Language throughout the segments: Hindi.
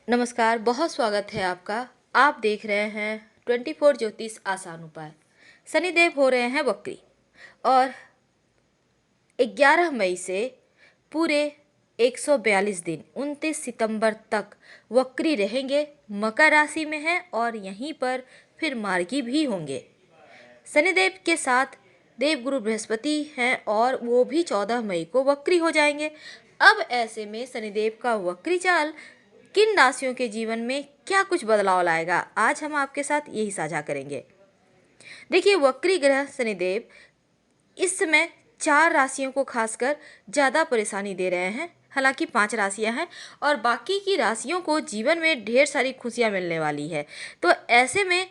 नमस्कार, बहुत स्वागत है आपका। आप देख रहे हैं 24 ज्योतिष आसान उपाय। शनिदेव हो रहे हैं वक्री और 11 मई से पूरे 142 दिन 29 सितंबर तक वक्री रहेंगे। मकर राशि में हैं और यहीं पर फिर मार्गी भी होंगे। शनिदेव के साथ देवगुरु बृहस्पति हैं और वो भी 14 मई को वक्री हो जाएंगे। अब ऐसे में शनिदेव का वक्री चाल किन राशियों के जीवन में क्या कुछ बदलाव लाएगा, आज हम आपके साथ यही साझा करेंगे। देखिए, वक्री ग्रह शनिदेव इस समय 4 राशियों को खासकर ज़्यादा परेशानी दे रहे हैं। हालांकि 5 राशियां हैं और बाकी की राशियों को जीवन में ढेर सारी खुशियां मिलने वाली है। तो ऐसे में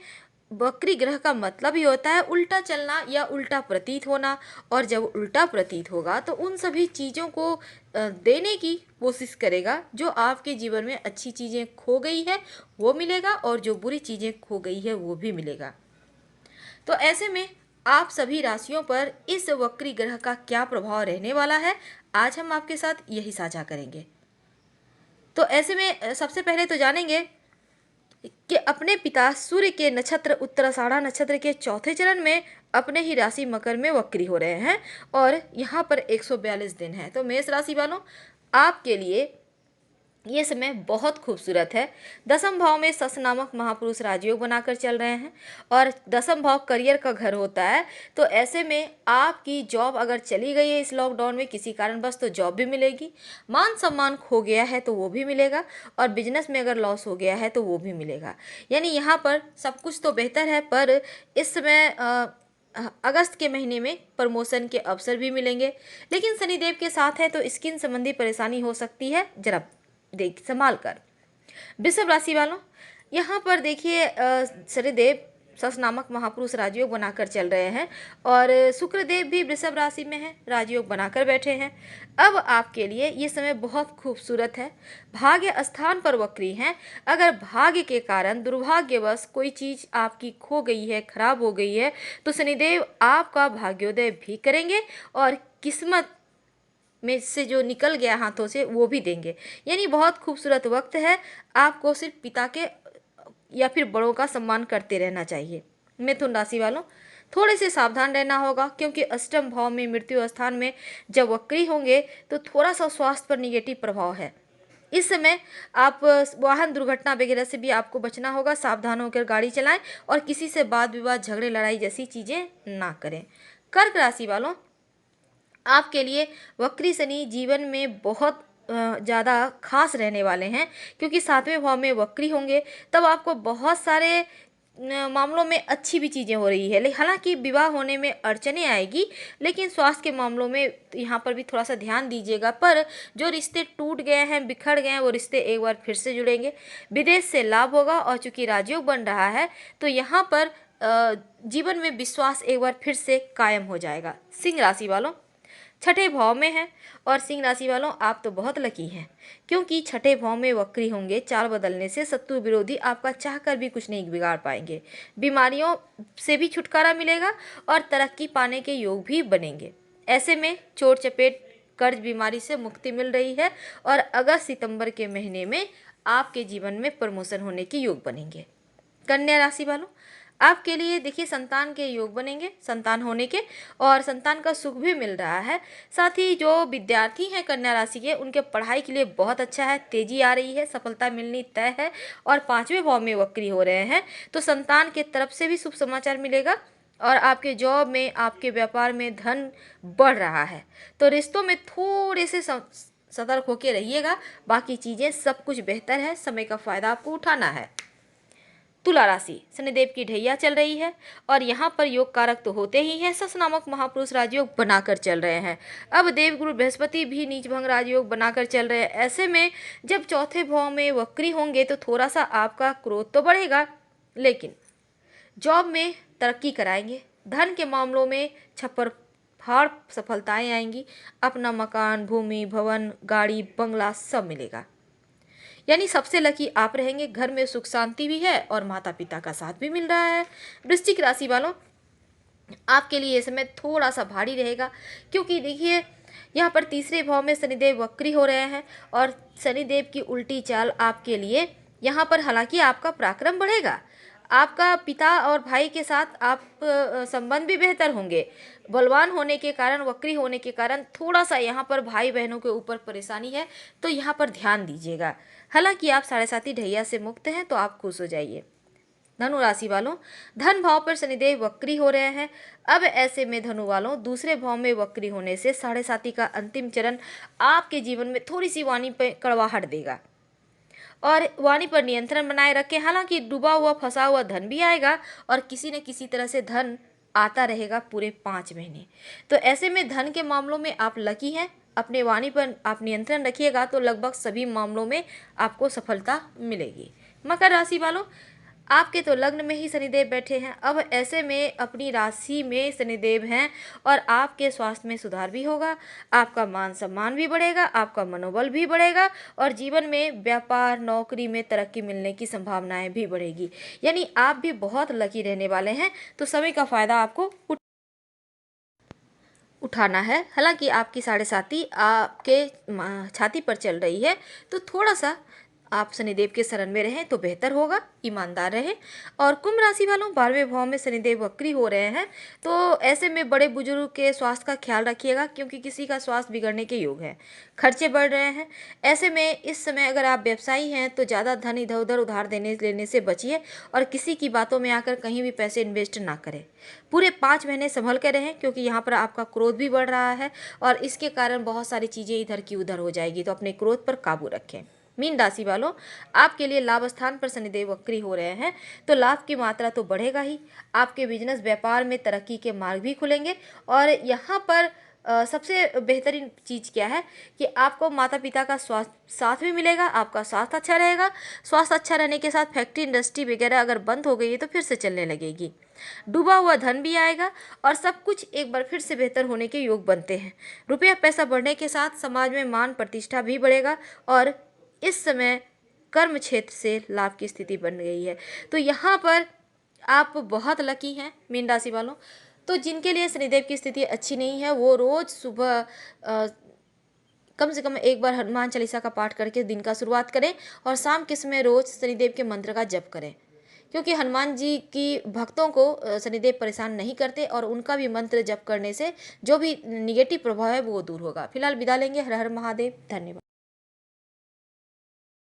वक्री ग्रह का मतलब ही होता है उल्टा चलना या उल्टा प्रतीत होना। और जब उल्टा प्रतीत होगा तो उन सभी चीज़ों को देने की कोशिश करेगा। जो आपके जीवन में अच्छी चीज़ें खो गई है वो मिलेगा और जो बुरी चीज़ें खो गई है वो भी मिलेगा। तो ऐसे में आप सभी राशियों पर इस वक्री ग्रह का क्या प्रभाव रहने वाला है, आज हम आपके साथ यही साझा करेंगे। तो ऐसे में सबसे पहले तो जानेंगे कि अपने पिता सूर्य के नक्षत्र उत्तराषाढ़ा नक्षत्र के चौथे चरण में अपने ही राशि मकर में वक्री हो रहे हैं और यहाँ पर 142 दिन है। तो मेष राशि वालों, आपके लिए ये समय बहुत खूबसूरत है। दसम भाव में सस नामक महापुरुष राजयोग बनाकर चल रहे हैं और दसम भाव करियर का घर होता है। तो ऐसे में आपकी जॉब अगर चली गई है इस लॉकडाउन में किसी कारणवश तो जॉब भी मिलेगी। मान सम्मान खो गया है तो वो भी मिलेगा और बिजनेस में अगर लॉस हो गया है तो वो भी मिलेगा। यानी यहाँ पर सब कुछ तो बेहतर है, पर इस समय अगस्त के महीने में प्रमोशन के अवसर भी मिलेंगे। लेकिन शनिदेव के साथ है तो स्किन संबंधी परेशानी हो सकती है, जरा देख संभाल कर। वृषभ राशि वालों, यहाँ पर देखिए शनिदेव सस नामक महापुरुष राजयोग बनाकर चल रहे हैं और शुक्रदेव भी वृषभ राशि में है, राजयोग बनाकर बैठे हैं। अब आपके लिए ये समय बहुत खूबसूरत है। भाग्य स्थान पर वक्री हैं। अगर भाग्य के कारण दुर्भाग्यवश कोई चीज़ आपकी खो गई है, खराब हो गई है, तो शनिदेव आपका भाग्योदय भी करेंगे और किस्मत में से जो निकल गया हाथों से वो भी देंगे। यानी बहुत खूबसूरत वक्त है। आपको सिर्फ पिता के या फिर बड़ों का सम्मान करते रहना चाहिए। मिथुन राशि वालों, थोड़े से सावधान रहना होगा क्योंकि अष्टम भाव में मृत्यु स्थान में जब वक्री होंगे तो थोड़ा सा स्वास्थ्य पर निगेटिव प्रभाव है। इस समय आप वाहन दुर्घटना वगैरह से भी आपको बचना होगा। सावधान होकर गाड़ी चलाएं और किसी से वाद विवाद झगड़े लड़ाई जैसी चीज़ें ना करें। कर्क राशि वालों, आपके लिए वक्री शनि जीवन में बहुत ज़्यादा खास रहने वाले हैं क्योंकि 7वें भाव में वक्री होंगे। तब आपको बहुत सारे मामलों में अच्छी भी चीज़ें हो रही है। लेकिन हालांकि विवाह होने में अड़चने आएगी, लेकिन स्वास्थ्य के मामलों में यहाँ पर भी थोड़ा सा ध्यान दीजिएगा। पर जो रिश्ते टूट गए हैं, बिखर गए हैं, वो रिश्ते एक बार फिर से जुड़ेंगे। विदेश से लाभ होगा और चूंकि राजयोग बन रहा है तो यहाँ पर जीवन में विश्वास एक बार फिर से कायम हो जाएगा। सिंह राशि वालों, छठे भाव में है और सिंह राशि वालों आप तो बहुत लकी हैं क्योंकि छठे भाव में वक्री होंगे। चाल बदलने से शत्रु विरोधी आपका चाहकर भी कुछ नहीं बिगाड़ पाएंगे। बीमारियों से भी छुटकारा मिलेगा और तरक्की पाने के योग भी बनेंगे। ऐसे में चोट चपेट कर्ज बीमारी से मुक्ति मिल रही है और अगस्त सितंबर के महीने में आपके जीवन में प्रमोशन होने के योग बनेंगे। कन्या राशि वालों, आपके लिए देखिए संतान के योग बनेंगे, संतान होने के, और संतान का सुख भी मिल रहा है। साथ ही जो विद्यार्थी हैं कन्या राशि के, उनके पढ़ाई के लिए बहुत अच्छा है, तेजी आ रही है, सफलता मिलनी तय है। और 5वें भाव में वक्री हो रहे हैं तो संतान के तरफ से भी शुभ समाचार मिलेगा और आपके जॉब में, आपके व्यापार में धन बढ़ रहा है। तो रिश्तों में थोड़े से सतर्क होकर रहिएगा, बाकी चीज़ें सब कुछ बेहतर है। समय का फ़ायदा आपको उठाना है। तुला राशि, शनिदेव की ढैया चल रही है और यहाँ पर योग कारक तो होते ही हैं। सस नामक महापुरुष राजयोग बनाकर चल रहे हैं। अब देवगुरु बृहस्पति भी नीच भंग राजयोग बनाकर चल रहे हैं। ऐसे में जब चौथे भाव में वक्री होंगे तो थोड़ा सा आपका क्रोध तो बढ़ेगा, लेकिन जॉब में तरक्की कराएंगे। धन के मामलों में छप्पर फाड़ सफलताएं आएंगी। अपना मकान, भूमि, भवन, गाड़ी, बंगला सब मिलेगा। यानी सबसे लकी आप रहेंगे। घर में सुख शांति भी है और माता पिता का साथ भी मिल रहा है। वृश्चिक राशि वालों, आपके लिए ये समय थोड़ा सा भारी रहेगा क्योंकि देखिए यहाँ पर तीसरे भाव में शनिदेव वक्री हो रहे हैं और शनिदेव की उल्टी चाल आपके लिए यहाँ पर हालांकि आपका पराक्रम बढ़ेगा, आपका पिता और भाई के साथ आप संबंध भी बेहतर होंगे। बलवान होने के कारण, वक्री होने के कारण थोड़ा सा यहाँ पर भाई बहनों के ऊपर परेशानी है, तो यहाँ पर ध्यान दीजिएगा। हालांकि आप साढ़े साथी ढैया से मुक्त हैं, तो आप खुश हो जाइए। धनु राशि वालों, धन भाव पर शनिदेव वक्री हो रहे हैं। अब ऐसे में धनु वालों, दूसरे भाव में वक्री होने से साढ़े साथी का अंतिम चरण आपके जीवन में थोड़ी सी वाणी पे कड़वाहट देगा और वाणी पर नियंत्रण बनाए रखें। हालांकि डूबा हुआ फंसा हुआ धन भी आएगा और किसी न किसी तरह से धन आता रहेगा पूरे 5 महीने। तो ऐसे में धन के मामलों में आप लकी हैं। अपने वाणी पर आप नियंत्रण रखिएगा तो लगभग सभी मामलों में आपको सफलता मिलेगी। मकर राशि वालों, आपके तो लग्न में ही शनिदेव बैठे हैं। अब ऐसे में अपनी राशि में शनिदेव हैं और आपके स्वास्थ्य में सुधार भी होगा, आपका मान सम्मान भी बढ़ेगा, आपका मनोबल भी बढ़ेगा और जीवन में व्यापार नौकरी में तरक्की मिलने की संभावनाएं भी बढ़ेगी। यानी आप भी बहुत लकी रहने वाले हैं। तो समय का फायदा आपको उठाना है। हालांकि आपकी साढ़े साथी आपके छाती पर चल रही है, तो थोड़ा सा आप शनिदेव के शरण में रहें तो बेहतर होगा, ईमानदार रहें। और कुंभ राशि वालों, 12वें भाव में शनिदेव वक्री हो रहे हैं, तो ऐसे में बड़े बुजुर्ग के स्वास्थ्य का ख्याल रखिएगा, क्योंकि किसी का स्वास्थ्य बिगड़ने के योग है। खर्चे बढ़ रहे हैं। ऐसे में इस समय अगर आप व्यवसायी हैं तो ज़्यादा धन इधर उधर उधार देने लेने से बचिए और किसी की बातों में आकर कहीं भी पैसे इन्वेस्ट ना करें। पूरे 5 महीने संभल कर रहें, क्योंकि यहाँ पर आपका क्रोध भी बढ़ रहा है और इसके कारण बहुत सारी चीज़ें इधर की उधर हो जाएगी। तो अपने क्रोध पर काबू रखें। मीन राशि वालों, आपके लिए लाभ स्थान पर शनिदेव वक्री हो रहे हैं, तो लाभ की मात्रा तो बढ़ेगा ही। आपके बिजनेस व्यापार में तरक्की के मार्ग भी खुलेंगे और यहाँ पर सबसे बेहतरीन चीज़ क्या है कि आपको माता पिता का स्वास्थ्य साथ भी मिलेगा, आपका स्वास्थ्य अच्छा रहेगा। स्वास्थ्य अच्छा रहने के साथ फैक्ट्री इंडस्ट्री वगैरह अगर बंद हो गई है तो फिर से चलने लगेगी। डूबा हुआ धन भी आएगा और सब कुछ एक बार फिर से बेहतर होने के योग बनते हैं। रुपया पैसा बढ़ने के साथ समाज में मान प्रतिष्ठा भी बढ़ेगा और इस समय कर्म क्षेत्र से लाभ की स्थिति बन गई है। तो यहाँ पर आप बहुत लकी हैं मीन राशि वालों। तो जिनके लिए शनिदेव की स्थिति अच्छी नहीं है, वो रोज़ सुबह कम से कम एक बार हनुमान चालीसा का पाठ करके दिन का शुरुआत करें और शाम के समय रोज़ शनिदेव के मंत्र का जप करें, क्योंकि हनुमान जी की भक्तों को शनिदेव परेशान नहीं करते और उनका भी मंत्र जप करने से जो भी निगेटिव प्रभाव है वो दूर होगा। फिलहाल विदा लेंगे। हर हर महादेव। धन्यवाद।